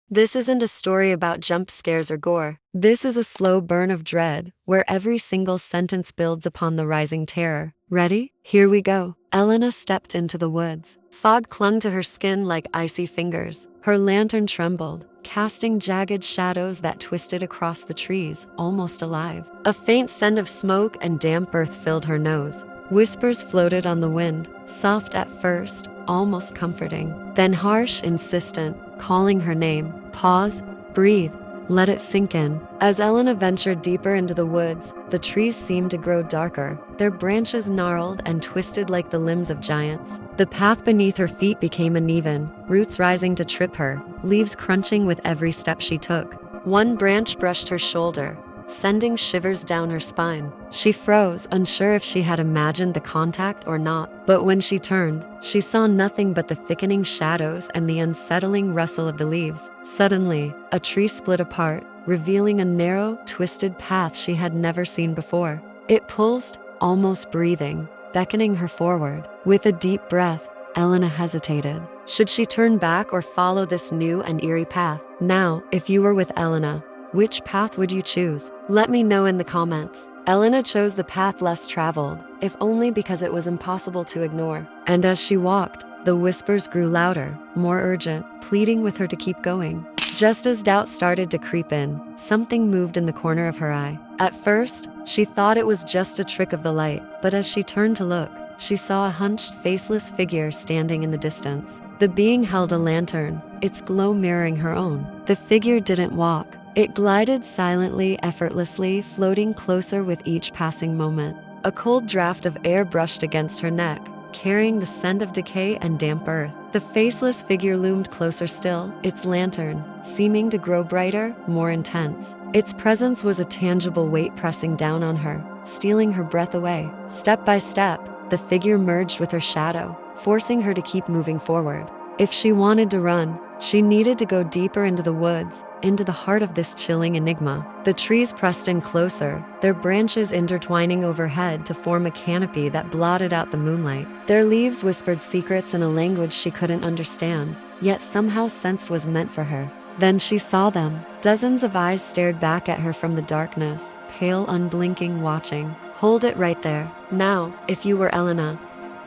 This isn't a story about jump scares or gore. This is a slow burn of dread, where every single sentence builds upon the rising terror. Ready? Here we go. Elena stepped into the woods. Fog clung to her skin like icy fingers. Her lantern trembled, casting jagged shadows that twisted across the trees, almost alive. A faint scent of smoke and damp earth filled her nose. Whispers floated on the wind, soft at first, almost comforting, then harsh, insistent, calling her name. Pause, breathe, let it sink in. As Elena ventured deeper into the woods, the trees seemed to grow darker, their branches gnarled and twisted like the limbs of giants. The path beneath her feet became uneven, roots rising to trip her, leaves crunching with every step she took. One branch brushed her shoulder, sending shivers down her spine. She froze, unsure if she had imagined the contact or not. But when she turned, she saw nothing but the thickening shadows and the unsettling rustle of the leaves. Suddenly, a tree split apart, revealing a narrow, twisted path she had never seen before. It pulsed, almost breathing, beckoning her forward. With a deep breath, Elena hesitated. Should she turn back or follow this new and eerie path? Now, if you were with Elena, which path would you choose? Let me know in the comments. Elena chose the path less traveled, if only because it was impossible to ignore. And as she walked, the whispers grew louder, more urgent, pleading with her to keep going. Just as doubt started to creep in, something moved in the corner of her eye. At first, she thought it was just a trick of the light, but as she turned to look, she saw a hunched, faceless figure standing in the distance. The being held a lantern, its glow mirroring her own. The figure didn't walk. It glided silently, effortlessly, floating closer with each passing moment. A cold draft of air brushed against her neck, carrying the scent of decay and damp earth. The faceless figure loomed closer still, its lantern seeming to grow brighter, more intense. Its presence was a tangible weight pressing down on her, stealing her breath away. Step by step, the figure merged with her shadow, forcing her to keep moving forward. If she wanted to run, she needed to go deeper into the woods, into the heart of this chilling enigma. The trees pressed in closer, their branches intertwining overhead to form a canopy that blotted out the moonlight. Their leaves whispered secrets in a language she couldn't understand, yet somehow sensed was meant for her. Then she saw them. Dozens of eyes stared back at her from the darkness, pale, unblinking, watching. Hold it right there. Now, if you were Elena,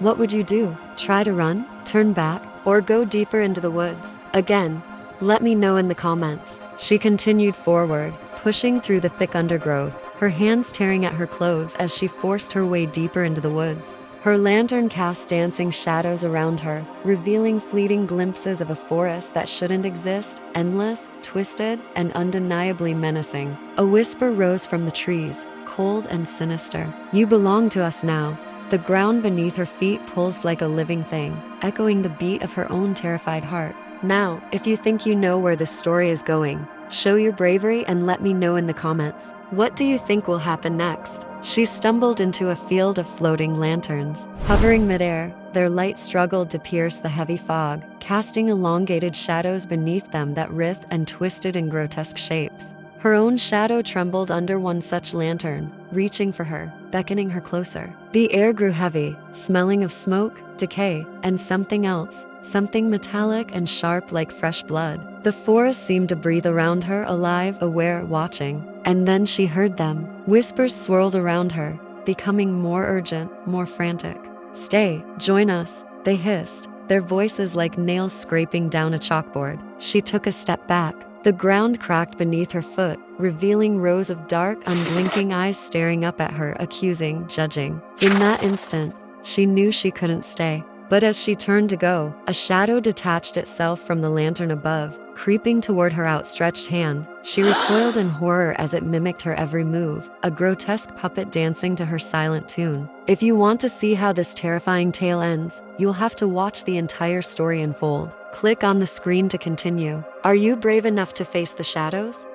what would you do? Try to run? Turn back? Or go deeper into the woods? Again, let me know in the comments. She continued forward, pushing through the thick undergrowth, her hands tearing at her clothes as she forced her way deeper into the woods. Her lantern cast dancing shadows around her, revealing fleeting glimpses of a forest that shouldn't exist, endless, twisted, and undeniably menacing. A whisper rose from the trees, cold and sinister. You belong to us now. The ground beneath her feet pulsed like a living thing, echoing the beat of her own terrified heart. Now, if you think you know where this story is going, show your bravery and let me know in the comments. What do you think will happen next? She stumbled into a field of floating lanterns. Hovering midair, their light struggled to pierce the heavy fog, casting elongated shadows beneath them that writhed and twisted in grotesque shapes. Her own shadow trembled under one such lantern, reaching for her, beckoning her closer. The air grew heavy, smelling of smoke, decay, and something else, something metallic and sharp like fresh blood. The forest seemed to breathe around her, alive, aware, watching. And then she heard them. Whispers swirled around her, becoming more urgent, more frantic. Stay, join us, they hissed, their voices like nails scraping down a chalkboard. She took a step back. The ground cracked beneath her foot, revealing rows of dark, unblinking eyes staring up at her, accusing, judging. In that instant, she knew she couldn't stay. But as she turned to go, a shadow detached itself from the lantern above, creeping toward her outstretched hand. She recoiled in horror as it mimicked her every move, a grotesque puppet dancing to her silent tune. If you want to see how this terrifying tale ends, you'll have to watch the entire story unfold. Click on the screen to continue. Are you brave enough to face the shadows?